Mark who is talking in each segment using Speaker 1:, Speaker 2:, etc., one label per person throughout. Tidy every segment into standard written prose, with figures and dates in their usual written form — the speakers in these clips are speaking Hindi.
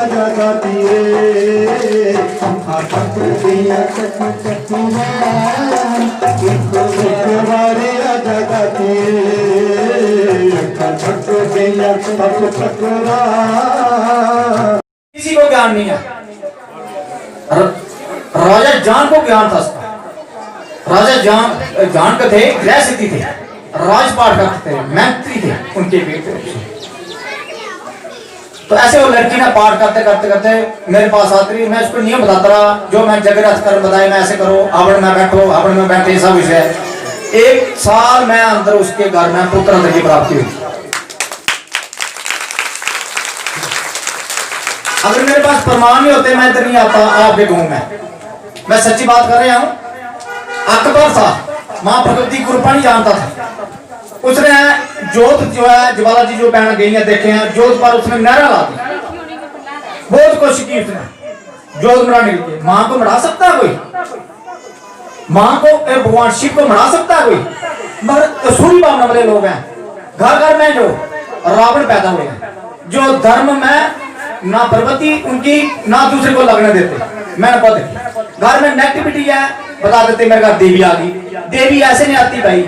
Speaker 1: आजा गाती रे फाटक दिया एक बारी आजा गाती रे फाटक दिया
Speaker 2: किसी को ज्ञान नहीं है। राजा जान को ज्ञान था। राजा जान के थे, गृह स्थिति थे, राजपाट करते थे, मंत्री थे उनके बेटे। तो ऐसे वो लड़की ना पाठ करते करते करते मेरे पास आती रही। मैं उसको नियम बताता रहा, जो मैं जगरथ कर बताए, मैं ऐसे करो, आवड़ में बैठो, आवड़ में बैठे, सब विषय। 1 साल मैं अंदर उसके घर में पुत्र की प्राप्ति हुई। अगर मेरे पास प्रमाण नहीं होते मैं इधर नहीं आता आपके गांव में। मैं सच्ची बात कर रहा हूं। अकबर था, मां भगवती की कृपा नहीं जानता था। उसने जोत जो है, ज्वाला जी जो बहन गई है देखे हैं, जोत पर उसने नहरा ला दी। बहुत कोशिश की उसने जोत मराने के लिए। मां को मरा सकता है कोई? मां को भगवान शिव को मरा सकता है कोई? मगर सूर्य भावना वाले लोग हैं घर घर में जो रावण पैदा हुए हैं, जो धर्म में ना पर्वती उनकी ना दूसरे को लगने देते। मैंने पता घर में नेगेटिविटी है, बता देते मेरे घर देवी आ गई। देवी ऐसे नहीं आती भाई,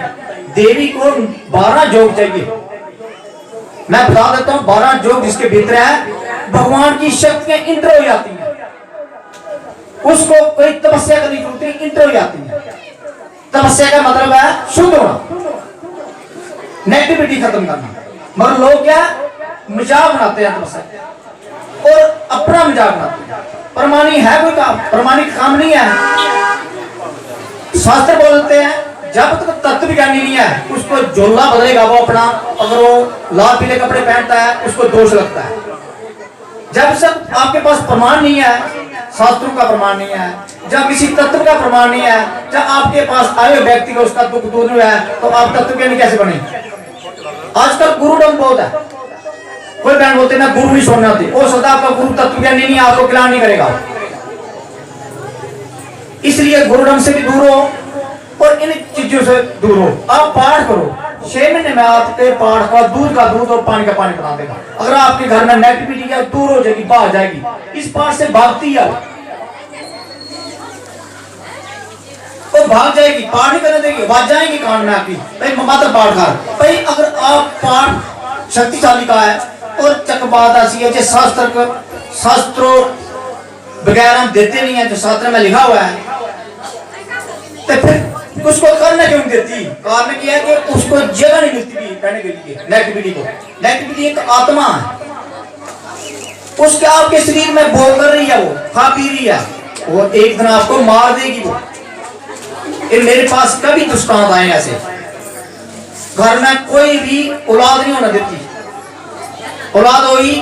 Speaker 2: देवी को 12 जोग चाहिए। मैं बता देता हूँ 12 जोग जिसके भीतर है, भगवान की शक्तियां इंटर हो जाती हैं। उसको कोई तपस्या करनी जरूरत नहीं, इंटर हो जाती है। तपस्या का मतलब है शुद्ध होना, नेगेटिविटी खत्म करना। मगर लोग क्या मजाक बनाते हैं तपस्या और अपना मजाक बनाते हैं। प्रमाणी है कोई काम? प्रमाणिक काम नहीं है। शास्त्र बोलते हैं जब तक तत्व ज्ञानी नहीं है उसको झोला बदलेगा वो अपना। अगर वो लाल पीले कपड़े पहनता है उसको दोष लगता है। जब तक आपके पास प्रमाण नहीं है, शास्त्रों का प्रमाण नहीं है, जब किसी तत्व का प्रमाण नहीं है, जब आपके पास आए व्यक्ति को उसका दुख दूर है, तो आप तत्व ज्ञानी कैसे बने? आजकल गुरुडम बहुत है। कोई बहन बोलते ना गुरु नहीं छोड़ना थी, वो सदा आपका गुरु तत्व ज्ञानी नहीं, आपको ज्ञान नहीं करेगा। इसलिए गुरुडम से भी दूर हो और इन चीजों से दूर हो। आप पाठ करो, 6 महीने में आपके पाठ का दूध और पानी का पानी बना देगा। अगर आपके घर में नेगेटिविटी है दूर हो जाएगी, बाहर जाएगी। इस पाठ से भागती है तो भाग जाएगी, पाठ नहीं करने देगी, बात जाएगी कान में आपकी भाई माता पाठ कर भाई। अगर आप पाठ शक्तिशाली का है और चक बात ऐसी है जो शास्त्रों बगैर हम देते नहीं है, जो शास्त्र में लिखा हुआ है, तो फिर उसको करना क्यों देती? कारण क्या है कि उसको जगह नहीं मिलती भी कहने के लिए नेगेटिविटी को। नेगेटिविटी एक आत्मा है, उसके आपके शरीर में भोग कर रही है, वो खा पी रही है, वो एक दिन आपको मार देगी। वो मेरे पास कभी दुष्टांत आए ऐसे, घर में कोई भी औलाद नहीं होना देती। औलाद हुई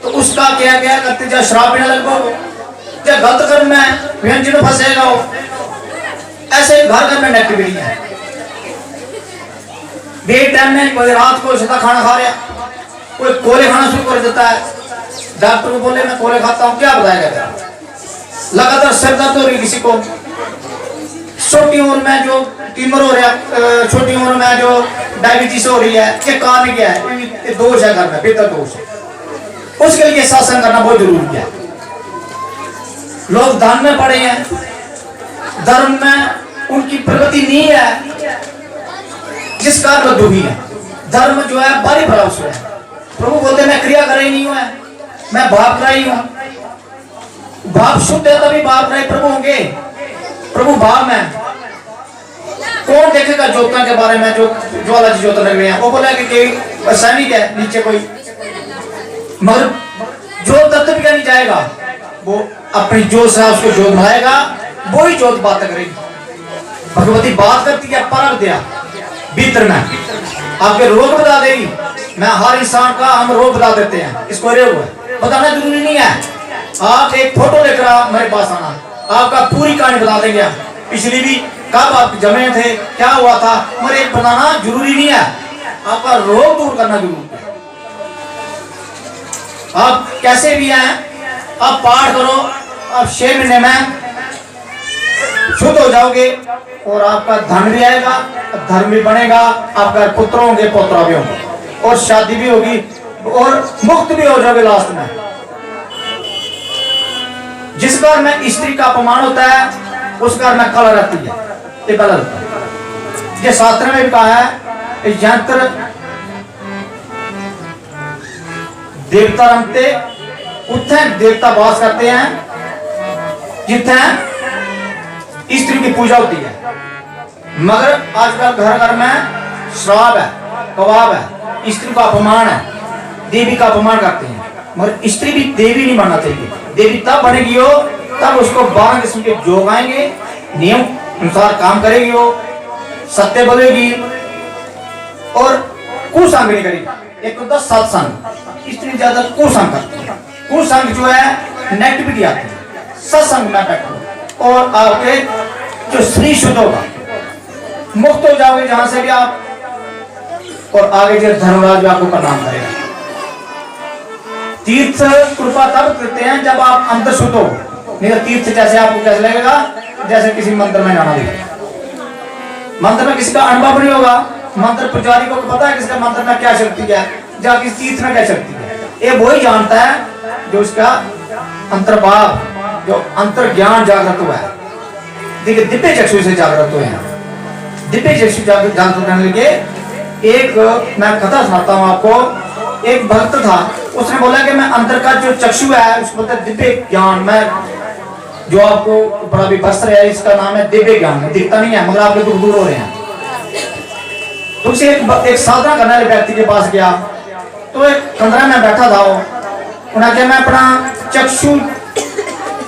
Speaker 2: तो उसका क्या क्या करते, जब शराब पीने लगो, जब गलत कर्म में व्यंजन फंसेगा, ऐसे घर घर में नेगेटिविटी है। डेट टाइम में कोई रात को सीधा खाना खा रहा, कोई कोले खाना शुरू कर देता है। डॉक्टर को बोले मैं कोले खाता हूँ, क्या बताएगा? लगातार सिर दर्द हो रही किसी को, छोटी उम्र में जो ट्यूमर हो रहा है, छोटी उम्र में जो डायबिटीज हो रही है, ये कारण क्या है? ये दोष है घर में, बेहतर दोष है। उसके लिए शासन करना बहुत जरूरी है। लोग धन में पड़े हैं, धर्म में उनकी प्रगति नहीं है, जिस कारण वो दुखी है। धर्म जो है बारी भरा उसमें। प्रभु बोलते मैं क्रिया कर रही नहीं हूं, मैं भाव कर रही हूं। भाव शुद्ध है तभी भाव कर रहे प्रभु होंगे। प्रभु भाव में कौन देखेगा ज्योतियों के बारे में, जो ज्वाला जी ज्योत लग रहे हैं? वो बोला कि सैनिक है नीचे कोई, मगर जो तत्व भी नहीं जाएगा वो अपनी जोत से उसको जोत बनाएगा, वो ही जोत बात करेगी। भगवती बात करती है परख दिया भीतर में, आपके रोग बता देगी। मैं हर इंसान का हम रोग बता देते हैं, इसको रोग बताना जरूरी नहीं है। आप एक फोटो लेकर मेरे पास आना, आपका पूरी कहानी बता देंगे। पिछली भी कब आप जमे थे, क्या हुआ था, मगर एक बताना जरूरी नहीं है, आपका रोग दूर करना जरूरी है। आप कैसे भी हैं, आप पाठ करो, आप 6 महीने में शुद्ध हो जाओगे और आपका धन भी आएगा, धर्म भी बनेगा, आपका पुत्र होंगे, पौत्र भी होंगे, और शादी भी होगी और मुक्त भी हो जाओगे लास्ट में। जिस घर में स्त्री का अपमान होता है उस घर में कला रहती है, ये गलत। ये शास्त्र में भी कहा है यंत्र देवता रमते उठे देवता वास करते हैं जिथे स्त्री की पूजा होती है। मगर आजकल घर घर में शराब है, कबाब है, स्त्री का अपमान है, देवी का अपमान करते हैं। मगर स्त्री भी देवी नहीं बनना चाहिए। देवी तब बनेगी हो तब उसको 12 किस्म के योग आएंगे, नियम अनुसार काम करेगी, वो सत्य बोलेगी और कुसंग नहीं करेगी। एक होता सत्संग, स्त्री ज्यादा कुसंग करती है। कुसंग जो है नेगेटिविटी आती है। सत्संग में बैठो और आपके जो श्री शुद्ध होगा, मुक्त हो जाओगे जहां से भी आप, और आगे जो धर्मराज भी आपको प्रणाम करेगा। तीर्थ कृपा तब करते हैं जब आप अंतर शुद्ध हो, नहीं तो तीर्थ जैसे आपको कैसे लगेगा जैसे किसी मंदिर में जाना भी। मंदिर में किसी का अनुभव नहीं होगा, मंदिर पुजारी को पता है किसका मंदिर में क्या शक्ति है, या किस तीर्थ में क्या शक्ति है। ये वही जानता है जो उसका अंतर्भाव, जो अंतर ज्ञान जागृत हुआ है। देखिए दिव्य चक्षु से जागृत हुए हैं। दिव्य चक्षु जागृत करने के एक मैं कथा सुनाता हूँ आपको। एक भक्त था, उसने बोला कि मैं अंतर का जो चक्षु है उसको बोलते दिव्य ज्ञान, मैं जो आपको बड़ा भी वस्त्र है इसका नाम है दिव्य ज्ञान। दिखता नहीं है मगर आपके दुख दूर हो रहे हैं। तो उसे एक साधना करने वाले व्यक्ति के पास गया, तो एक कमरा में बैठा था वो। उन्होंने कहा मैं अपना चक्षु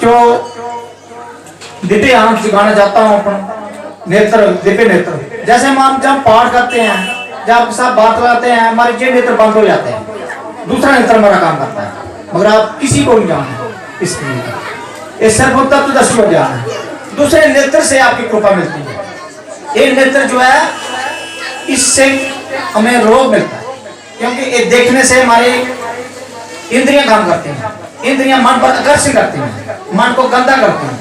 Speaker 2: जो दिव्य आंख जगाना चाहता हूँ, अपना नेत्र दिव्य नेत्र। जैसे हम जब पाठ करते हैं, जब आपके साथ बात लगाते हैं, हमारे ये नेत्र बंद हो जाते हैं, दूसरा नेत्र हमारा काम करता है, मगर आप किसी को नहीं जानते। इसलिए ये सर्व तत्वदर्शी हो ज्ञान है। दूसरे नेत्र से आपकी कृपा मिलती है। एक नेत्र जो है इससे हमें रोग मिलता है, क्योंकि ये देखने से हमारी इंद्रियां काम करती हैं। इंद्रियां मन पर आकर्षण करती हैं, मन को गंदा करती हैं।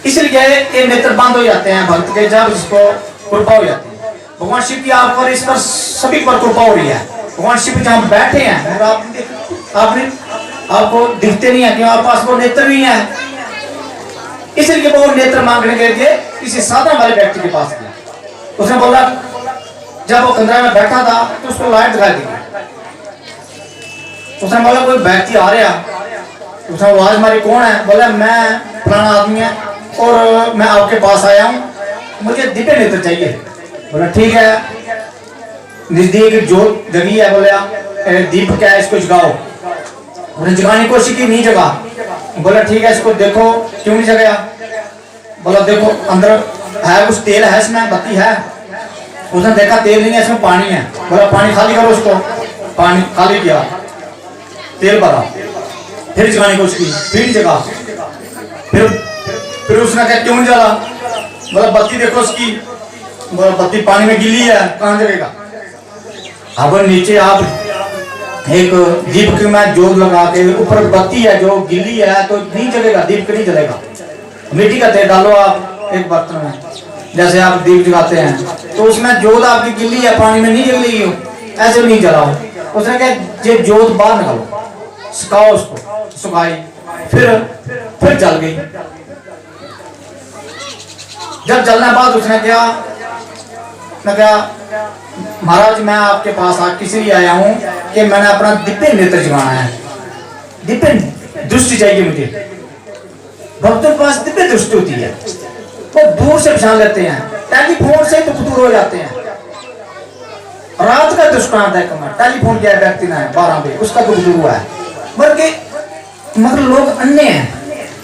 Speaker 2: इसलिए ये नेत्र बंद हो जाते हैं भक्त के जब इसको कृपा हो जाती है। भगवान शिव की आप पर, इस पर सभी पर कृपा हो रही है। भगवान शिव जहाँ बैठे हैं आपने आपको दिखते नहीं है कि आपके पास वो नेत्र नहीं है। इसलिए वो नेत्र मांगने के लिए किसी साधारण वाले व्यक्ति के पास गया। उसने बोला, जब वो कमरे में बैठा था तो उसको लाइट दिखाई दी। उसने बोला कोई व्यक्ति आ रहा, उसने आवाज मारी कौन है? बोला मैं फलाना आदमी है और मैं आपके पास आया हूँ, मुझे दिव्य नेत्र चाहिए। बोला ठीक है, नजदीक जोत जगी है, बोले दीप क्या है इसको जगाओ। उन्हें जगाने की कोशिश की, नहीं जगा। बोला ठीक है इसको देखो, क्यों नहीं जगाया? बोला देखो अंदर है कुछ तेल है, इसमें बत्ती है। उसने देखा तेल नहीं है, इसमें पानी है। बोला पानी खाली करो उसको। पानी खाली किया, तेल भरा, फिर जगाने की कोशिश की, फिर जगा। फिर उसने कहा क्यों नहीं जला? बोला बत्ती देखो उसकी। बोला बत्ती पानी में गिली है, कहाँ जगेगा? अब नीचे आप एक दीप में जोत लगा के, ऊपर बत्ती है जो गिली है तो नहीं जलेगा, दीप नहीं जलेगा। मिट्टी का तेल डालो आप एक बर्तन में, जैसे आप दीप जलाते हैं, तो उसमें जोत आपकी गिली है, पानी में नहीं जलेगी हो, ऐसे नहीं जलाओ। उसने कहा ये जोत बाहर निकालो, सुखाओ उसको। सुखाई, फिर जल गई। जब जलने बाद उसने क्या, मैं क्या महाराज मैं आपके पास किसी लिए आया हूँ कि मैंने अपना दिव्य नेत्र जगाना है, दिव्य दृष्टि चाहिए मुझे। भक्तों के पास दिव्य दृष्टि होती है, वो दूर से पहचान लेते हैं, टेलीफोन से तो दूर हो जाते हैं। रात का दुष्कांत है, टेलीफोन किया व्यक्ति ने 12 बजे, उसका दुख दूर हुआ है। मगर लोग अन्य हैं,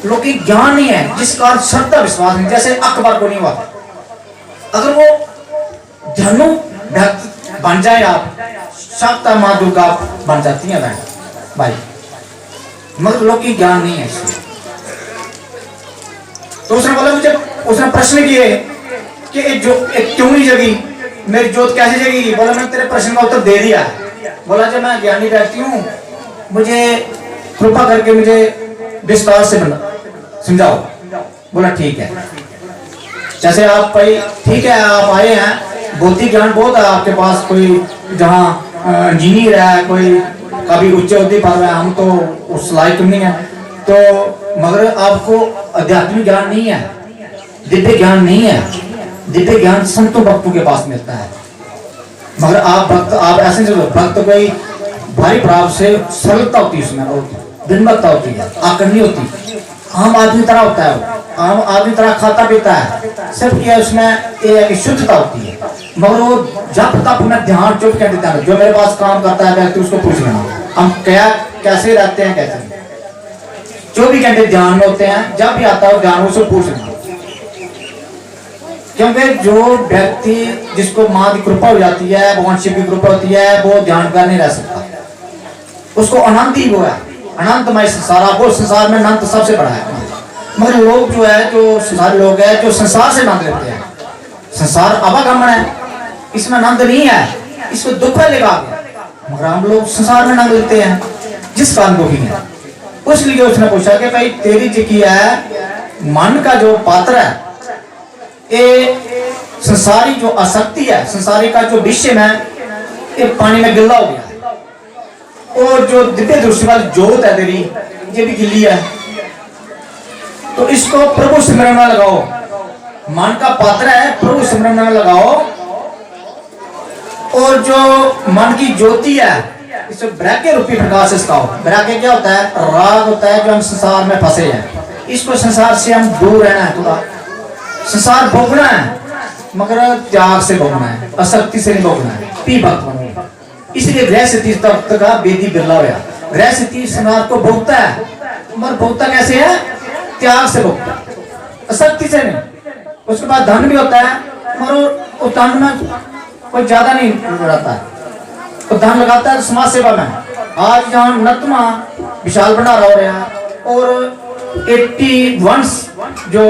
Speaker 2: लोग की ज्ञान नहीं है, जिस कारण श्रद्धा विश्वास नहीं। जैसे अकबर को नहीं हुआ, अगर वो धनु बन जाए आप, शाक्ता माँ दुर्गा बन जाती है भाई, मगर लोग की ज्ञान नहीं है। तो उसने बोला मुझे, उसने प्रश्न किए कि क्यों नहीं जगी, मेरी जोत कैसे जगेगी? बोला मैंने तेरे प्रश्न का उत्तर दे दिया है। बोला जब मैं ज्ञानी व्यक्ति हूँ, मुझे कृपा करके मुझे विस्तार से समझाओ। बोला ठीक है, जैसे आप भाई ठीक है आप आए हैं, भौतिक ज्ञान बहुत है आपके पास, कोई जहाँ इंजीनियर है, कोई कभी उच्च अवधि पर है, हम तो उस लायक नहीं है। तो मगर आपको आध्यात्मिक ज्ञान नहीं है, दिव्य ज्ञान नहीं है। दिव्य ज्ञान संतों भक्तों के पास मिलता है। मगर आप ऐसे नहीं, भक्त कोई भारी प्राव से सरलता होती है, उसमें बहुत विनम्रता होती है, आकड़ नहीं होती। आम आदमी तरह होता है, वो आम आदमी तरह खाता पीता है, सब क्या उसमें एक शुद्धता होती है। मगर वो जब तक मैं ध्यान चुप कर देता है, जो मेरे पास काम करता है व्यक्ति उसको पूछ लेना हम क्या कैसे रहते हैं, कैसे 24 घंटे ध्यान में होते हैं। जब भी आता है ध्यान उससे पूछ लेना, क्योंकि जो व्यक्ति जिसको माँ की कृपा हो जाती है, भगवान शिव की कृपा होती है, वो ध्यान कर नहीं रह सकता। उसको अनंत ही वो है, अनंतमय संसार। आपको संसार में अनंत सबसे बड़ा है। मगर लोग जो है, जो संसारी लोग है, जो संसार से आनंद लेते हैं, संसार आवागमन है, इसमें आनंद नहीं है, इसको दुख है लेगा। मगर हम लोग संसार में आनंद लेते हैं, जिस कारण दुखी है। उसलिए उसने पूछा कि भाई तेरी जी की है मन का जो पात्र है, ये संसारी जो आसक्ति है, संसारी का जो विषय है, ये पानी में गिल्ला हो गया। और जो दिव्य दृष्टि वाली ज्योत है तेरी, ये भी गिल्ली है। तो इसको प्रभु सिमरन में लगाओ। मन का पात्र है, प्रभु सिमरन में लगाओ। और जो मन की ज्योति है, इसे वैराग्य रूपी प्रकाश इसका। वैराग्य क्या होता है? राग होता है जो हम संसार में फंसे हैं। इसको संसार से हम दूर रहना है, थोड़ा संसार भोगना है, मगर त्याग से भोगना है, आसक्ति से नहीं भोगना है। पी भक्त बनो। इसलिए गृह स्थिति तक का वेदी बिरला हुआ। गृह स्थिति संसार को भोगता है, मगर भोगता कैसे है? त्याग से भोगता है, आसक्ति से नहीं। उसके बाद धन भी होता है, मगर धन में कोई ज्यादा नहीं रहता है, तो धन लगाता है समाज सेवा में। आज जहाँ नतमा विशाल भंडारा हो रहा है और 81 जो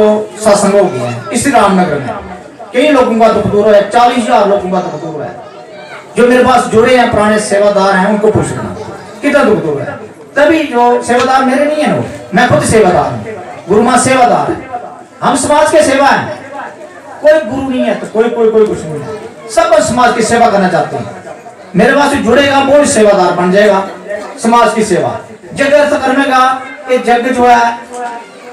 Speaker 2: सत्संग हो गया है इसी रामनगर में, कई लोगों का दुख दूर है, 40,000 लोगों का दुख दूर है। जो मेरे पास जुड़े हैं, पुराने सेवादार हैं, उनको पूछना कितना दुख दूर है। तभी जो सेवादार मेरे नहीं है, मैं खुद सेवादार हूँ, गुरु माँ सेवादार है। हम समाज के सेवा है, कोई गुरु नहीं है तो कोई कुछ नहीं है, सब समाज की सेवा करना चाहते हैं। मेरे पास जुड़ेगा वो सेवादार बन जाएगा, समाज की सेवा। जग अर्थ करने का ये जग जो है,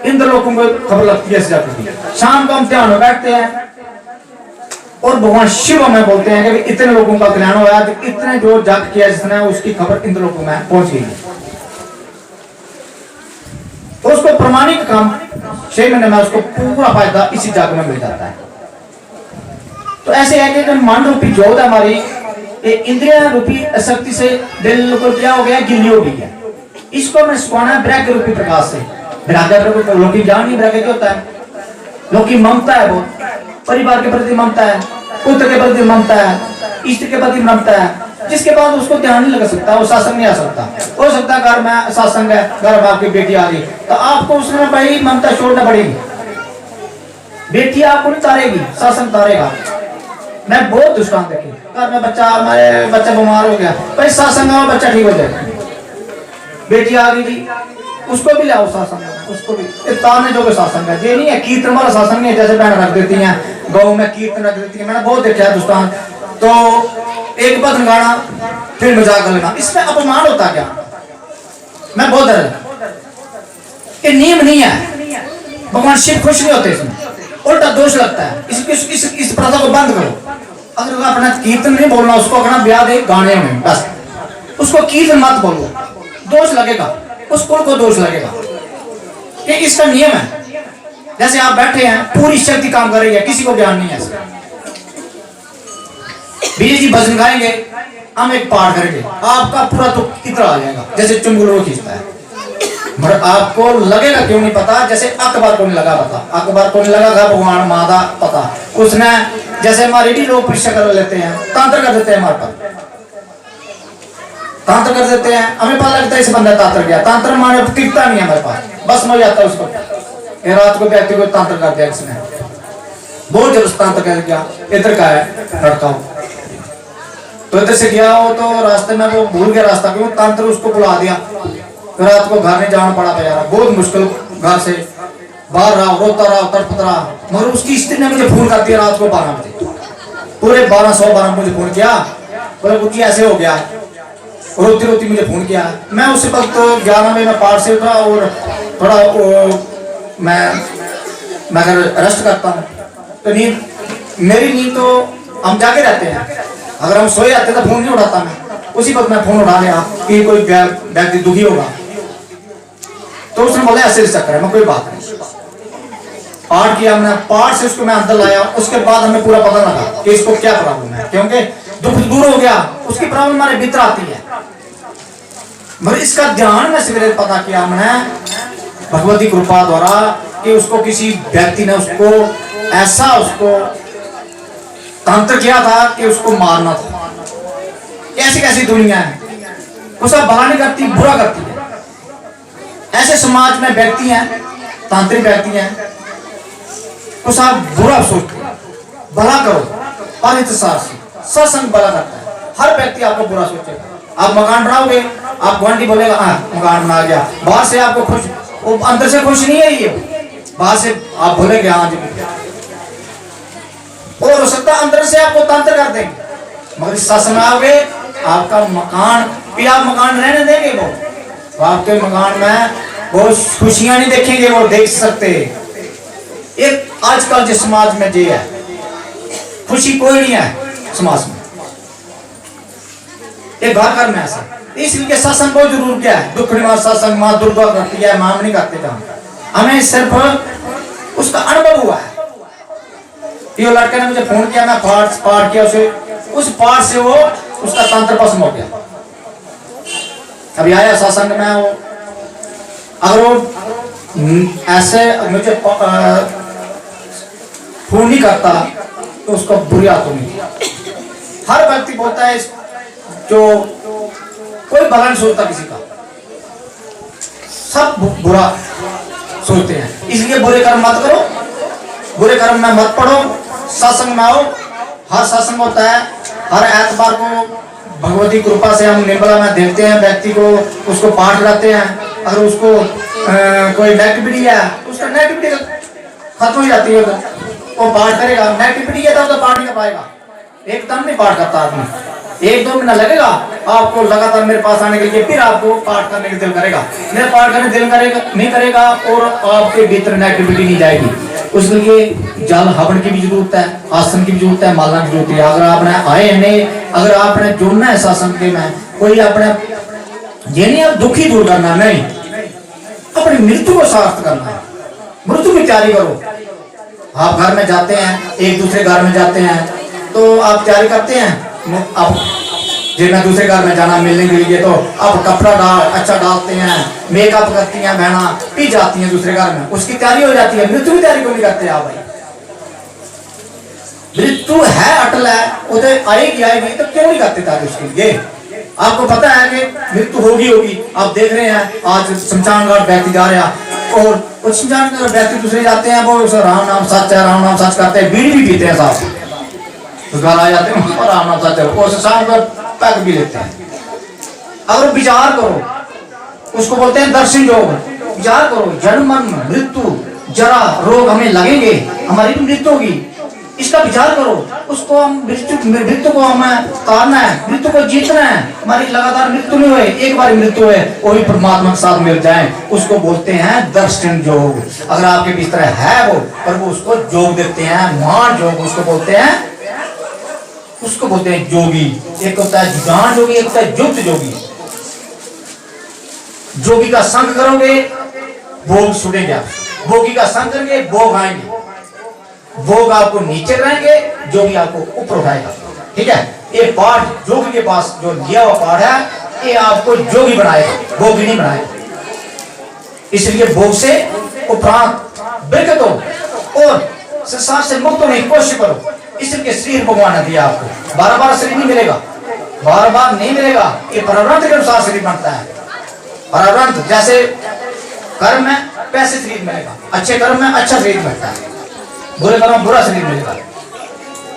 Speaker 2: इंद्र लोगों को खबर लगती है इस जग की। शाम को हम ध्यान में बैठते हैं और भगवान शिव हमें बोलते हैं कि इतने लोगों का कल्याण हुआ, इतने जो जग किया जिसने, उसकी खबर इंद्र लोगों में पहुंच गई। तो उसको प्रमाणिक काम 6 महीने में उसको पूरा फायदा इसी जग में मिल जाता है। तो ऐसे है कि जो मन रूपी ज्योत है हमारी, ये इंद्रिया रूपी आसक्ति से बिल्कुल क्या हो गया? गिल्ली हो गई है। इसको हमें सुखाना है वैराग्य रूपी प्रकाश से। वैराग्य लोग जान नहीं, वैराग्य क्या होता है? लोग की ममता है, वो परिवार के प्रति ममता है, पुत्र के प्रति ममता है, इष्ट के प्रति ममता है, जिसके बाद उसको ध्यान नहीं लगा सकता, वो सत्संग नहीं आ सकता। हो सकता है घर में सत्संग है, घर में आपकी बेटी आ रही, तो आपको उसमें भाई ममता छोड़ना पड़ेगी। बेटी आपको नहीं तारेगी, सत्संग तारेगा। मैं बहुत दुष्टांत देखी, घर में हमारे बच्चा बीमार हो गया, भाई सत्संग में बच्चा ठीक हो जाएगा। बेटी आ गई थी, उसको भी लाओ सत्संग, उसको भी ताने जो सत्संग है। ये नहीं है कीर्तन वाला सत्संग नहीं है, जैसे बहन रख देती हैं गाँव में कीर्तन रख देती है। मैंने बहुत देखा है दुष्टांत। तो एक बात गाना फिर मजाक कर लेना, इसमें अपमान होता क्या? मैं बहुत ये नियम नहीं है। भगवान शिव खुश नहीं होते, इसमें उल्टा दोष लगता है। इस प्रथा को बंद करो। अगर अपना कीर्तन नहीं बोलना, उसको अपना ब्याह दे गाने में बस, उसको कीर्तन मत बोलो, दोष लगेगा, उस कुल को दोष लगेगा। ये इसका नियम है। जैसे आप बैठे हैं, पूरी शक्ति काम कर रही है, किसी को ज्ञान नहीं है। विजय जी भजन गाएंगे, हम एक पाठ करेंगे, आपका पूरा तो इतना आ जाएगा जैसे चुंगल खींचता है। मगर आपको लगेगा क्यों नहीं पता, जैसे अकबर को नहीं लगा पता। अकबर को नहीं लगा था भगवान मादा पता। उसने जैसे हमारे लोग परीक्षा कर लेते हैं, तंत्र कर देते हैं, हमारे पर तंत्र कर देते हैं, हमें पता लगता है इस बंदा तंत्र गया। तंत्र माने टिकता नहीं है हमारे पास, बस मर जाता है उसको। रात को व्यक्ति को तंत्र कर दिया इसने, बहुत जब तंत्र कर दिया, इधर का है लड़का, तो इधर से गया हो तो रास्ते में वो भूल गया रास्ता, क्यों तंत्र उसको बुला दिया। तो रात को घर में जाना पड़ा बेचारा, बहुत मुश्किल, घर से बाहर रहा, रोता रहा, तड़पता रहा। मगर उसकी स्त्री ने मुझे फोन कर दिया रात को 12 बजे, पूरे 12 मुझे फोन किया, बोले कुछ ऐसे हो गया। रोती रोती मुझे फोन किया। मैं उस वक्त 11 बजे में पाठ से उठा और थोड़ा मैं अगर रेस्ट करता हूँ तो नींद, मेरी नींद तो हम जाके रहते हैं, अगर हम सोए जाते तो फोन नहीं उठाता मैं, उसी वक्त मैं फोन उठा लिया कि कोई व्यक्ति दुखी होगा, तो उसने बोला ऐसे चक्कर है, मैं कोई बात नहीं, पाठ किया हमने, पाठ से उसको मैं अंदर लाया, उसके बाद हमें पूरा पता लगा कि इसको क्या प्रॉब्लम है, क्योंकि दुख दूर हो गया, उसकी प्रॉब्लम हमारे भीतर आती है, मगर इसका ध्यान में सवेरे पता किया हमने भगवती कृपा द्वारा कि उसको किसी व्यक्ति ने उसको ऐसा उसको तंत्र किया था कि उसको मारना था। कैसी कैसी दुनिया है, उसका भला नहीं करती, बुरा करती है। ऐसे समाज में व्यक्ति हैं, तांत्रिक व्यक्ति हैं, कुछ आप बुरा सोचते, भला करो, पर सत्संग भला करता है। हर व्यक्ति आपको बुरा सोचेगा। आप मकान बनाओगे, आप गुआंढी बोलेगा हाँ मकान बना गया, बाहर से आपको खुश, वो अंदर से खुश नहीं है, ये बाहर से आप बोलेगे हाँ जी, और हो सकता है अंदर से आपको तंत्र कर देंगे, मगर सत्संग में आओगे आपका मकान भी, आप मकान रहने देंगे वो आपके मकान में वो खुशियां नहीं देखेंगे, वो देख सकते। एक आजकल जिस समाज में ये है, खुशी कोई नहीं है समाज में, एक घर में ऐसा, इसलिए सत्संग बहुत जरूर क्या है, दुख निवार सत्संग माँ दुर्गा करती है, माम नहीं करते जहाँ, हमें सिर्फ उसका अनुभव हुआ है। ये लड़के ने मुझे फोन किया, मैं पाठ किया उसे, उस पाठ से वो उसका तंत्र भस्म हो गया। अभी आया सत्संग में वो, अगर वो ऐसे मुझे फोन नहीं करता तो उसको बुरी आदत नहीं। हर व्यक्ति बोलता है जो कोई भला नहीं सोचता किसी का, सब बुरा सोचते हैं, इसलिए बुरे कर्म मत करो, बुरे कर्म में मत पढ़ो, सत्संग में आओ। हर सत्संग होता है, हर एतबार को भगवती कृपा से हम निर्मला में देखते हैं व्यक्ति को, उसको पाठ करते हैं। अगर उसको कोई नेगेटिविटी है, उसका नेगेटिविटी खत्म हो जाती है, वो पाठ करेगा। नेगेटिविटी है तो पाठ नहीं कर पाएगा, एकदम नहीं पाठ करता आदमी, 1-2 महीना लगेगा आपको लगातार मेरे पास आने के लिए, फिर आपको पाठ करने के दिल करेगा, मेरा पाठ करने दिल करेगा नहीं करेगा, और आपके भीतर नेगेटिविटी नहीं जाएगी। उसके लिए जल हवन की भी जरूरत है, आसन की भी जरूरत है, माला की जरूरत है। अगर आपने आए हैं, अगर आपने जुड़ना है सत्संग में, कोई अपने ये नहीं आप दुखी दूर करना, नहीं, अपनी मृत्यु को सार्थ करना है, मृत्यु की तैयारी करो। आप घर में जाते हैं, एक दूसरे घर में जाते हैं तो आप तैयारी करते हैं, अब जिन्हें दूसरे घर में जाना मिलने के लिए तो अब कपड़ा अच्छा डालते हैं, मेकअप करती हैं बहना, पी जाती हैं दूसरे घर में, उसकी तैयारी हो जाती है। मृत्यु की तैयारी क्यों नहीं करते आप भाई? मृत्यु है, अटल है, उधर आएगी तो क्यों नहीं करते तैयारी उसके लिए? आपको पता है कि मृत्यु होगी। आप देख रहे हैं आज शमशान घाट व्यक्ति जा रहे हैं, और शमशान घाट व्यक्ति दूसरे जाते हैं, वो राम नाम सच है, राम नाम सच करते हैं, बीड़ी भी पीते हैं साहब, तो घर आ जाते हैं और राम नाम सच है, और शाम को पैक भी लेते हैं। अगर विचार करो, उसको बोलते हैं दर्शन योग, विचार करो, जन्म मृत्यु जरा रोग हमें लगेंगे, हमारी भी मृत्यु होगी, इसका विचार करो। उसको हम मृत्यु को हमें तारना है, मृत्यु को जीतना है। हमारी लगातार मृत्यु नहीं हुए, एक बार मृत्यु है वो भी परमात्मा के साथ मिल जाए, उसको बोलते हैं दर्शन योग। अगर आपके भीतर है वो, पर वो उसको योग देते हैं, मान योग उसको बोलते हैं, उसको बोलते हैं योगी। एक होता है ज्ञान योगी, एक होता है युक्त योगी। जोगी का संग करोगे भोग छूटेंगे, आप भोगी का संग करेंगे भोग आएंगे, भोग आपको नीचे रहेंगे, जोगी आपको ऊपर उठाएगा। ठीक है, ये पाठ जोगी के पास जो लिया हुआ पाठ है, ये आपको जोगी बनाएगा, भोगी नहीं बनाएगा। इसलिए भोग से उपरांत बरकत हो और संसार से मुक्त होने की कोशिश करो। इसलिए शरीर भगवान ने दिया आपको, बार-बार शरीर नहीं मिलेगा, बार-बार नहीं मिलेगा, ये प्रारब्ध के अनुसार शरीर बनता है। प्रारब्ध जैसे कर्म में पैसे शरीर मिलेगा, अच्छे कर्म में अच्छा शरीर मिलता है, बुरे कर्म में बुरा शरीर मिलेगा।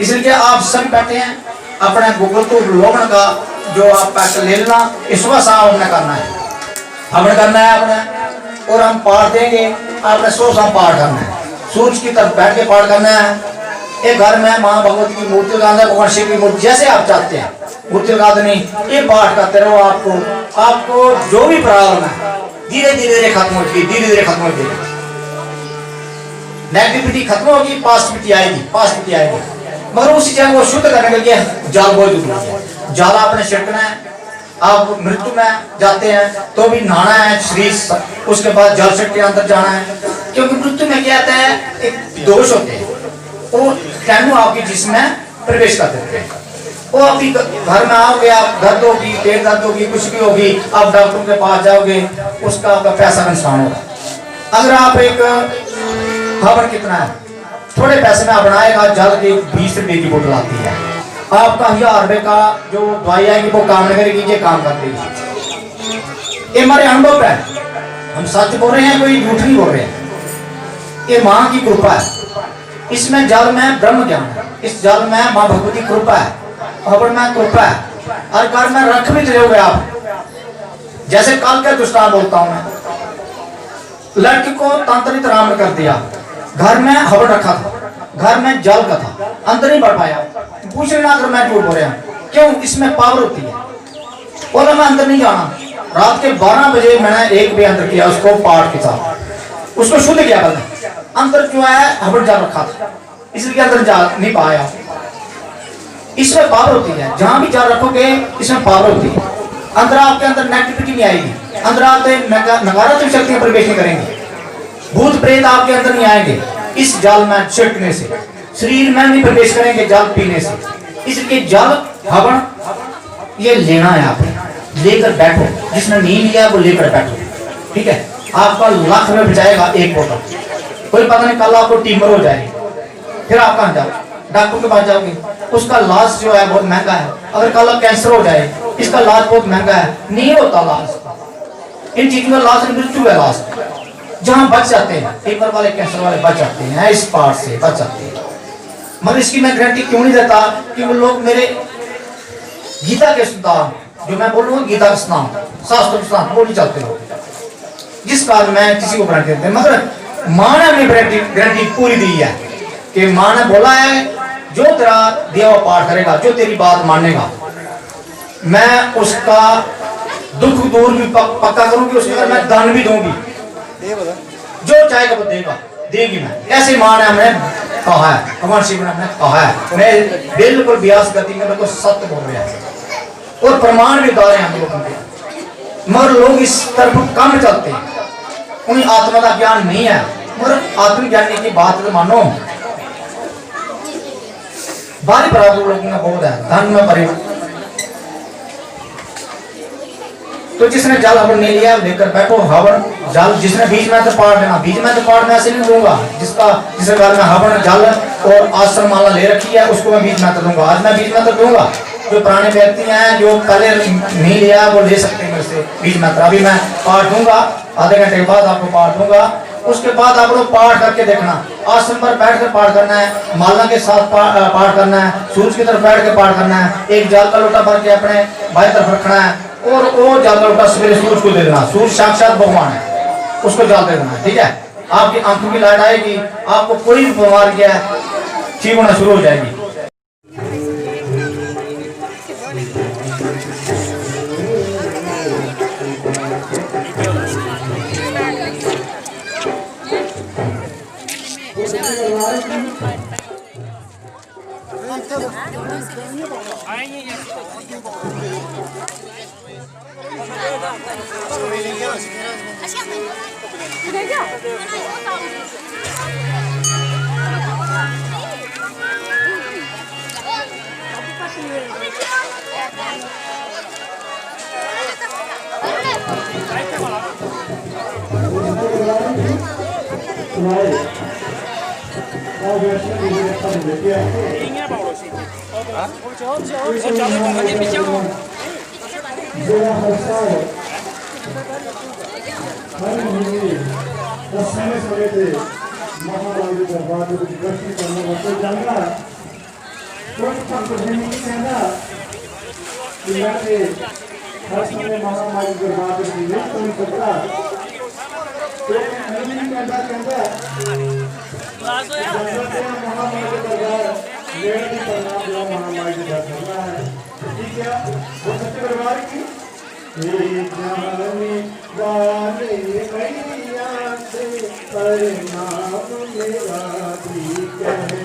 Speaker 2: इसलिए आप सब बैठे हैं, अपने गूगल को लोगन का जो आप पैसा ले लेना, इस सुबह शाम हमने करना है, हवन करना है अपने, और हम पाठ देंगे, आपने 100 शाम पाठ करना है, सूर्य की तरफ बैठ के पाठ करना है। एक घर में माँ भगवती की मूर्ति लगा दे, भगवान शिव की मूर्ति, जैसे आप चाहते हैं मूर्ति लगा देनी, ये पाठ करते रहो। आपको जो भी प्रॉब्लम है धीरे धीरे खत्म होगी, धीरे धीरे खत्म होगी। नेगेटिविटी खत्म होगी, पॉजिटिविटी आएगी। मगर उसी जगह को शुद्ध करने के लिए जल बहुत जरूरी है। जल आपने छिड़कना है। आप मृत्यु में जाते हैं तो भी नहाना है शरीर, उसके बाद जल छिड़क के अंदर जाना है, क्योंकि मृत्यु में क्या आता है, एक दोष होते हैं, वो कैनु आपके जिस्म में प्रवेश कर देते हैं। वो आपकी घर में आओगे, आप दर्द होगी, पेट दर्द होगी, कुछ भी होगी, आप डॉक्टर के पास जाओगे, उसका आपका पैसा का नुकसान होगा। अगर आप एक हवन कितना है, थोड़े पैसे में आप बनाएगा, जल की 20 रुपए की बोतल आती है, आपका 1000 रुपए का जो दवाई आएगी वो काम नहीं करेगी, ये काम कर देगी। ये हमारे अनुभव है, हम सच बोल रहे हैं, कोई झूठ नहीं बोल रहे हैं। ये माँ की कृपा है, इसमें जल में ब्रह्म ज्ञान है, इस जल में माँ भगवती कृपा है, हवन में कृपा है। और घर में रख भी रहोगे आप, जैसे कल का दुष्टान बोलता हूं मैं, लड़की को तंत्रित राम ने कर दिया, घर में हवन रखा था, घर में जल का था, अंदर नहीं बढ़ पाया। पूछ लेना अगर मैं झूठ बोल रहा हूं, क्यों, इसमें पावर होती है। बोला मैं अंदर नहीं जाना, रात के 12 बजे मैंने एक भी अंदर किया, उसको पाठ के साथ उसको शुद्ध किया, अंदर जो है हवन जल रखा था, इसलिए अंदर जा नहीं पाया। इसमें पावर होती है, जहां भी जल रखोगे इसमें पावर होती है। अंदर आपके अंदर नेगेटिविटी नहीं आएगी, अंदर आते नकारात्मक शक्तियां प्रवेश नहीं करेंगी, भूत प्रेत आपके अंदर नहीं आएंगे। इस जल में छिड़कने से शरीर में नहीं प्रवेश करेंगे, जल पीने से। इसलिए जल हवन ये लेना है, आपने लेकर बैठो, जिसने नहीं लिया वो लेकर बैठो, ठीक है। आपका लाख में बचाएगा एक बोतल, कोई पता नहीं कल आपको टीमर हो जाएगी, फिर आप कहां जाओ, डॉक्टर के पास जाओगे, उसका इलाज जो है बहुत महंगा है। अगर कल कैंसर हो जाए, इसका इलाज बहुत महंगा है, नहीं होता इलाज। इन चीजों का इलाज मृत्यु है इलाज। जहां बच जाते हैं, टीमर वाले कैंसर वाले बच जाते हैं, इस पार्ट से बच जाते हैं। मगर इसकी मैं गारंटी क्यों नहीं देता, कि वो लोग मेरे गीता के सुधार जो मैं बोल रहा हूँ, गीता का स्नान, शास्त्र स्नान, वो नहीं चलते लोग, जिस कारण मैं किसी को गारंटी देते। मगर माँ ने अपनी गारंटी पूरी दी है, कि माँ ने बोला है जो तेरा दिया हुआ पाठ करेगा, जो तेरी बात मानेगा, मैं उसका दुख दूर भी पक्का करूंगी, उसके मैं दान भी दूंगी, जो चाहेगा वो देगी मैं। ऐसे माँ ने हमें कहा है, भगवान शिव ने हमें कहा है, मैं बिल्कुल व्यास गति में बिल्कुल सत्य बोल रहे हैं, और प्रमाण भी डाले हैं हम लोगों के। मगर लोग इस तरफ कम चलते हैं, उन्हें आत्मा का ज्ञान नहीं है। मगर आत्मज्ञानी की बात तो मानो, बारी बराबर लोगों में बहुत है, धन में परे। तो जिसने जल हवन नहीं लिया लेकर बैठो, हवन जल जिसने बीज में तो पाठ देना, बीज में तो पाठ मैं ऐसे नहीं दूंगा, जिसके घर में हवन जल और आश्रम माला ले रखी है उसको मैं बीज में तो दूंगा। आज मैं बीज में तो दूंगा, जो पुराने व्यक्ति हैं जो पहले नहीं लिया वो ले सकते हैं मेरे से बीज में। अभी मैं पाठ दूंगा, आधे घंटे के बाद आपको पाठ दूंगा, उसके बाद आप लोग पाठ करके देखना। आश्रम पर बैठ कर पाठ करना है, माला के साथ पाठ करना है, सूरज की तरफ बैठ के पाठ करना है, एक जल का लोटा भर के अपने बाएं तरफ रखना है, और वो जल का लोटा सवेरे सूरज को दे देना। सूरज साक्षात भगवान है, उसको जल दे देना, ठीक है। आपकी आंखों की लाइट आएगी, आपको कोई भी बीमारी है ठीक होना शुरू हो जाएगी।
Speaker 1: महामाई के दरबार मेरे भी प्रणाम जो महामाई के दरबार करना है ठीक है वो सच्चे दरबार की जाने वाले मैया से प्रणाम मेरा भी कह